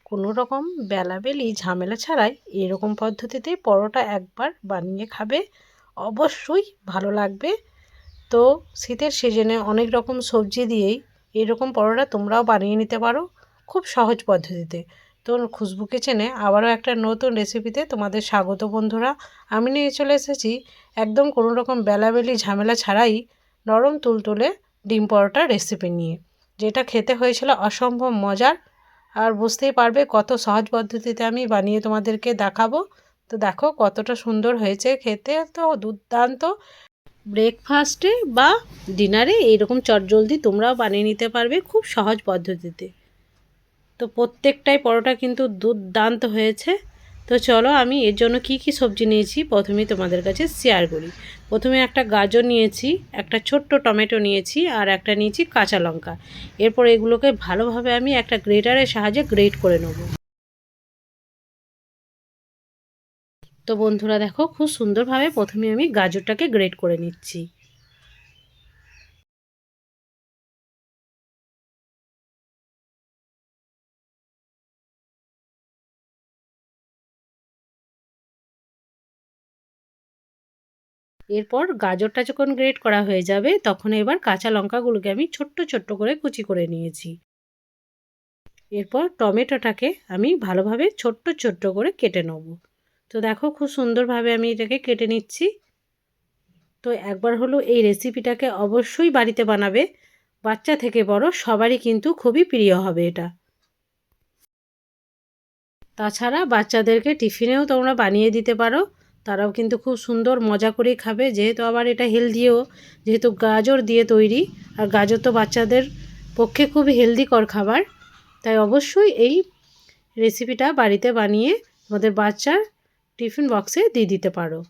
কোনো রকম বেলাবেলি ঝামেলা ছাড়াই এরকম পদ্ধতিতে পরোটা একবার বানিয়ে খাবে, অবশ্যই ভালো লাগবে। তো শীতের সিজনে অনেক রকম সবজি দিয়েই এরকম পরোটা তোমরাও বানিয়ে নিতে পারো খুব সহজ পদ্ধতিতে। তো খুশবু কিচেনে আবারও একটা নতুন রেসিপিতে তোমাদের স্বাগত বন্ধুরা। আমি নিয়ে চলে এসেছি একদম কোনো রকম বেলাবেলি ঝামেলা ছাড়াই নরম তুলতুলে ডিম পরোটার রেসিপি নিয়ে, যেটা খেতে হয়েছিল অসম্ভব মজার। আর বুঝতেই পারবে কত সহজ পদ্ধতিতে আমি বানিয়ে তোমাদেরকে দেখাবো। তো দেখো কতটা সুন্দর হয়েছে, খেতে তো দুর্দান্ত। ব্রেকফাস্টে বা ডিনারে এইরকম চটজলদি তোমরাও বানিয়ে নিতে পারবে খুব সহজ পদ্ধতিতে। তো প্রত্যেকটাই পরোটা কিন্তু দুর্দান্ত হয়েছে। তো চলো আমি এর জন্য কি কি সবজি নিয়েছি প্রথমেই তোমাদের কাছে শেয়ার করি। প্রথমে একটা গাজর নিয়েছি, একটা ছোট্ট টমেটো নিয়েছি, আর একটা নিয়েছি কাঁচা লঙ্কা। এরপর এগুলোকে ভালোভাবে আমি একটা গ্রেটারের সাহায্যে গ্রেট করে নেব। তো বন্ধুরা দেখো খুব সুন্দরভাবে প্রথমে আমি গাজরটাকে গ্রেট করে নিচ্ছি। এরপর গাজরটা যখন গ্রেট করা হয়ে যাবে তখন এবার কাঁচা লঙ্কাগুলোকে আমি ছোট্ট ছোট্ট করে কুচি করে নিয়েছি। এরপর টমেটোটাকে আমি ভালোভাবে ছোট্ট ছোট্ট করে কেটে নেব। তো দেখো খুব সুন্দরভাবে আমি এটাকে কেটে নিচ্ছি। তো একবার হলো এই রেসিপিটাকে অবশ্যই বাড়িতে বানাবে, বাচ্চা থেকে বড় সবারই কিন্তু খুবই প্রিয় হবে এটা। তাছাড়া বাচ্চাদেরকে টিফিনেও তোমরা বানিয়ে দিতে পারো, তারাও কিন্তু খুব সুন্দর মজা করেই খাবে। যেহেতু আবার এটা হেলদিও, যেহেতু গাজর দিয়ে তৈরি, আর গাজর তো বাচ্চাদের পক্ষে খুবই হেলদিকর খাবার। তাই অবশ্যই এই রেসিপিটা বাড়িতে বানিয়ে তোমাদের বাচ্চার টিফিন বক্সে দিয়ে দিতে পারো।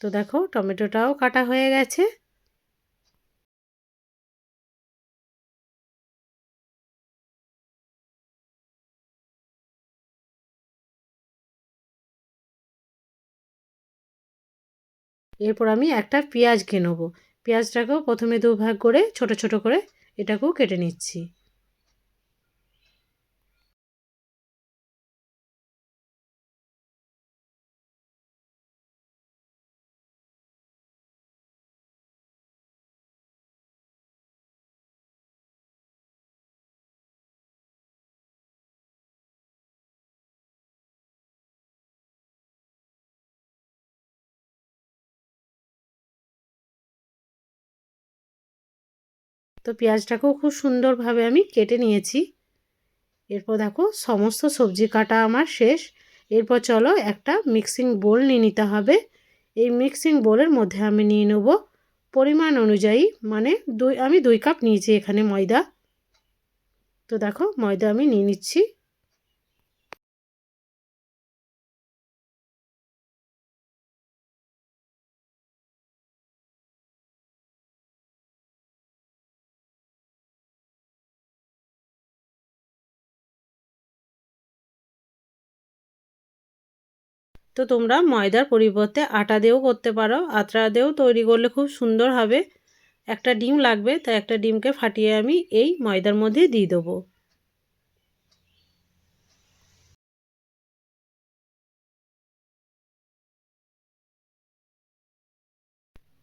তো দেখো টমেটোটাও কাটা হয়ে গেছে। এরপর আমি একটা পেঁয়াজকে নেবো। পেঁয়াজটাকেও প্রথমে দুভাগ করে ছোট ছোট করে এটাকেও কেটে নিচ্ছি। তো পেঁয়াজটাকেও খুব সুন্দরভাবে আমি কেটে নিয়েছি। এরপর দেখো সমস্ত সবজি কাটা আমার শেষ। এরপর চলো একটা মিক্সিং বোল নিয়ে নিতে হবে। এই মিক্সিং বোলের মধ্যে আমি নিয়ে নেব পরিমাণ অনুযায়ী, মানে আমি 2 কাপ নিয়েছি এখানে ময়দা। তো দেখো ময়দা আমি নিয়ে নিচ্ছি। তো তোমরা ময়দার পরিবর্তে আটা দিয়েও করতে পারো, আটা দিয়েও তৈরি করলে খুব সুন্দর হবে। একটা ডিম লাগবে, তাই একটা ডিমকে ফাটিয়ে আমি এই ময়দার মধ্যে দিয়ে দেবো।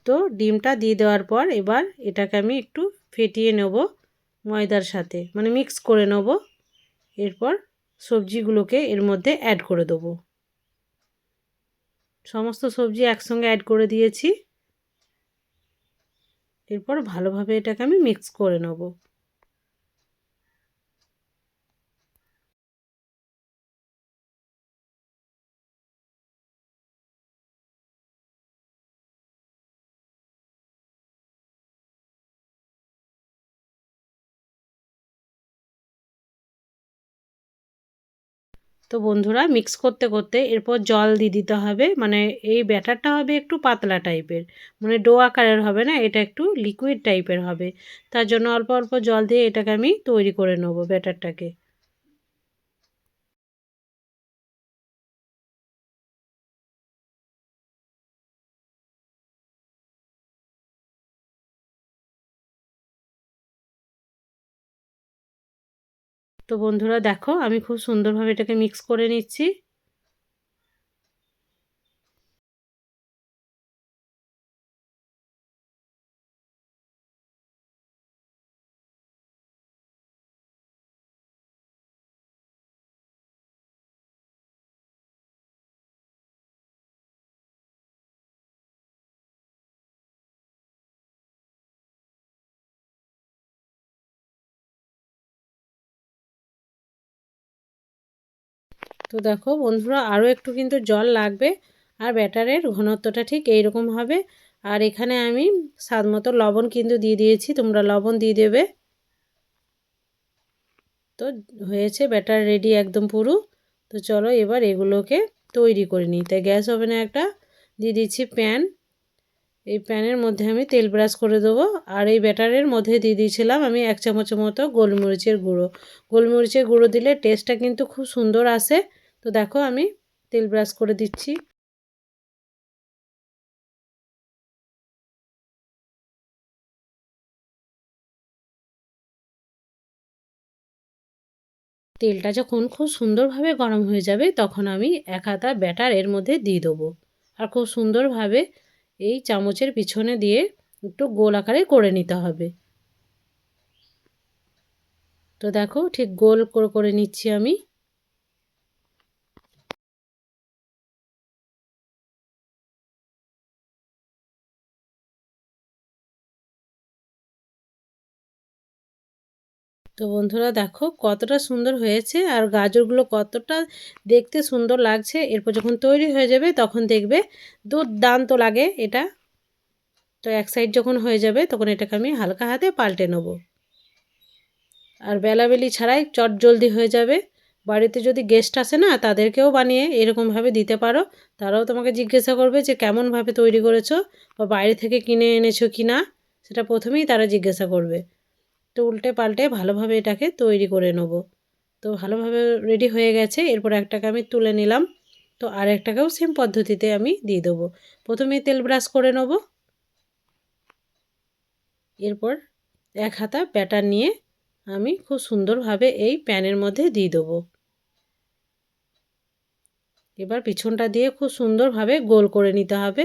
তো ডিমটা দিয়ে দেওয়ার পর এবার এটাকে আমি একটু ফেটিয়ে নেব ময়দার সাথে, মানে মিক্স করে নেব। এরপর সবজিগুলোকে এর মধ্যে অ্যাড করে দেবো। সমস্ত সবজি একসঙ্গে অ্যাড করে দিয়েছি। এরপর ভালোভাবে এটাকে আমি মিক্স করে নেব। তো বন্ধুরা মিক্স করতে করতে এরপর জল দিয়ে দিতে হবে, মানে এই ব্যাটারটা হবে একটু পাতলা টাইপের, মানে ডো আকারের হবে না, এটা একটু লিকুইড টাইপের হবে। তার জন্য অল্প অল্প জল দিয়ে এটাকে আমি তৈরি করে নেব ব্যাটারটাকে। তো বন্ধুরা দেখো আমি খুব সুন্দরভাবে এটাকে মিক্স করে নিচ্ছি। তো দেখো বন্ধুরা আরও একটু কিন্তু জল লাগবে, আর ব্যাটারের ঘনত্বটা ঠিক এইরকম হবে। আর এখানে আমি স্বাদ মতো লবণ কিন্তু দিয়ে দিয়েছি, তোমরা লবণ দিয়ে দেবে। তো হয়েছে ব্যাটার রেডি একদম পুরো। তো চলো এবার এগুলোকে তৈরি করে নিই। তাই গ্যাস ওভেনে একটা দিয়ে দিচ্ছি প্যান। এই প্যানের মধ্যে আমি তেল ব্রাশ করে দেবো। আর এই ব্যাটারের মধ্যে দিয়ে দিয়েছিলাম আমি 1 চামচের মতো গোলমরিচের গুঁড়ো। গোলমরিচের গুঁড়ো দিলে টেস্টটা কিন্তু খুব সুন্দর আসে। তো দেখো আমি তেল ব্রাশ করে দিচ্ছি। তেলটা যখন খুব সুন্দরভাবে গরম হয়ে যাবে তখন আমি 1 হাতা ব্যাটার এর মধ্যে দিয়ে দেবো। আর খুব সুন্দরভাবে এই চামচের পিছনে দিয়ে একটু গোল আকারে করে নিতে হবে। তো দেখো ঠিক গোল করে করে নিচ্ছি আমি। তো বন্ধুরা দেখো কতটা সুন্দর হয়েছে, আর গাজরগুলো কতটা দেখতে সুন্দর লাগছে। এরপর যখন তৈরি হয়ে যাবে তখন দেখবে দুর্দান্ত লাগে এটা। তো এক সাইড যখন হয়ে যাবে তখন এটাকে আমি হালকা হাতে পাল্টে নেব। আর বেলাবেলি ছাড়াই চটজলদি হয়ে যাবে। বাড়িতে যদি গেস্ট আসে না, তাদেরকেও বানিয়ে এরকমভাবে দিতে পারো। তারাও তোমাকে জিজ্ঞাসা করবে যে কেমনভাবে তৈরি করেছো, বা বাইরে থেকে কিনে এনেছো কি না, সেটা প্রথমেই তারা জিজ্ঞাসা করবে। তো উল্টে পাল্টে ভালোভাবে এটাকে তৈরি করে নেব। তো ভালোভাবে রেডি হয়ে গেছে। এরপর একটাকে আমি তুলে নিলাম। তো আর একটাকেও সেম পদ্ধতিতে আমি দিয়ে দেবো। প্রথমেই তেল ব্রাশ করে নেব। এরপর 1 হাতা ব্যাটার নিয়ে আমি খুব সুন্দরভাবে এই প্যানের মধ্যে দিয়ে দেবো। এবার পিছনটা দিয়ে খুব সুন্দরভাবে গোল করে নিতে হবে।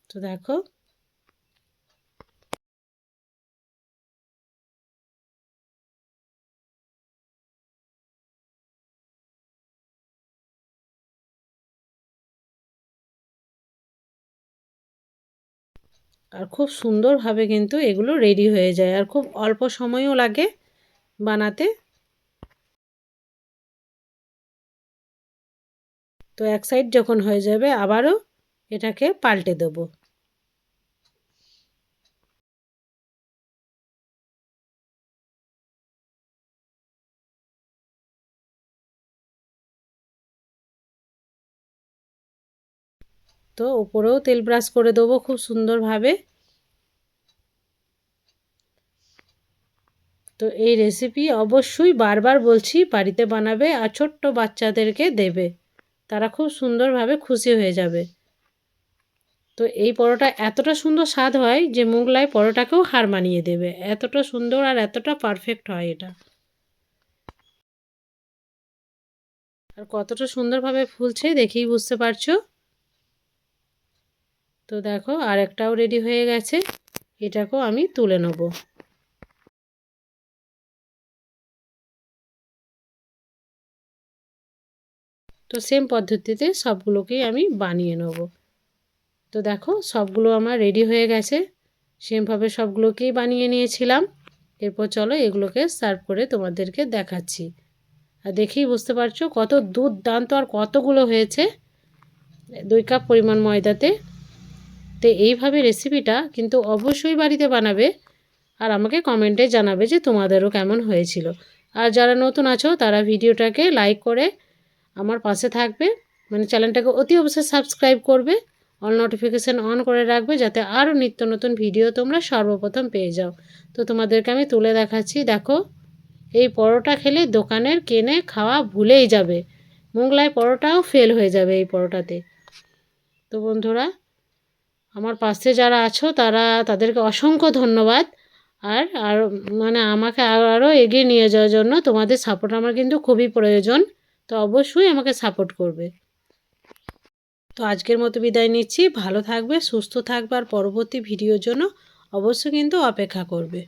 তো দেখো আর খুব সুন্দরভাবে কিন্তু এগুলো রেডি হয়ে যায়, আর খুব অল্প সময়ও লাগে বানাতে। তো এক সাইড যখন হয়ে যাবে আবারও এটাকে পাল্টে দেবো। তো উপরেও তেল ব্রাশ করে দেবো খুব সুন্দরভাবে। তো এই রেসিপি অবশ্যই বারবার বলছি বাড়িতে বানাবে, আর ছোট্ট বাচ্চাদেরকে দেবে, তারা খুব সুন্দরভাবে খুশি হয়ে যাবে। তো এই পরোটা এতটা সুন্দর স্বাদ হয় যে মোগলাই পরোটাকেও হার মানিয়ে দেবে, এতটা সুন্দর আর এতটা পারফেক্ট হয় এটা। আর কতটা সুন্দরভাবে ফুলছে দেখেই বুঝতে পারছো। তো দেখো আর একটাও রেডি হয়ে গেছে, এটাকেও আমি তুলে নেব। তো সেম পদ্ধতিতে সবগুলোকেই আমি বানিয়ে নেব। তো দেখো সবগুলো আমার রেডি হয়ে গেছে, সেমভাবে সবগুলোকেই বানিয়ে নিয়েছিলাম। এরপর চলো এগুলোকে সার্ভ করে তোমাদেরকে দেখাচ্ছি। আর দেখেই বুঝতে পারছো কত দুর্দান্ত আর কতগুলো হয়েছে 2 কাপ পরিমাণ ময়দাতে। তো এইভাবে রেসিপিটা কিন্তু অবশ্যই বাড়িতে বানাবে, আর আমাকে কমেন্টে জানাবে যে তোমাদেরও কেমন হয়েছিল। আর যারা নতুন আছো তারা ভিডিওটাকে লাইক করে আমার পাশে থাকবে, মানে চ্যানেলটাকে অতি অবশ্যই সাবস্ক্রাইব করবে, অল নোটিফিকেশান অন করে রাখবে, যাতে আরও নিত্য নতুন ভিডিও তোমরা সর্বপ্রথম পেয়ে যাও। তো তোমাদেরকে আমি তুলে দেখাচ্ছি। দেখো এই পরোটা খেলে দোকানের কিনে খাওয়া ভুলেই যাবে, মোগলাই পরোটাও ফেল হয়ে যাবে এই পরোটাতে। তো বন্ধুরা আমার পাশে যারা আছো তাদেরকে অসংখ্য ধন্যবাদ। আর আর মানে আমাকে আরও এগিয়ে নিয়ে যাওয়ার জন্য তোমাদের সাপোর্ট আমার কিন্তু খুবই প্রয়োজন। তো অবশ্যই আমাকে সাপোর্ট করবে। তো আজকের মতো বিদায় নিচ্ছি। ভালো থাকবে, সুস্থ থাকবে, আর পরবর্তী ভিডিওর জন্য অবশ্যই কিন্তু অপেক্ষা করবে।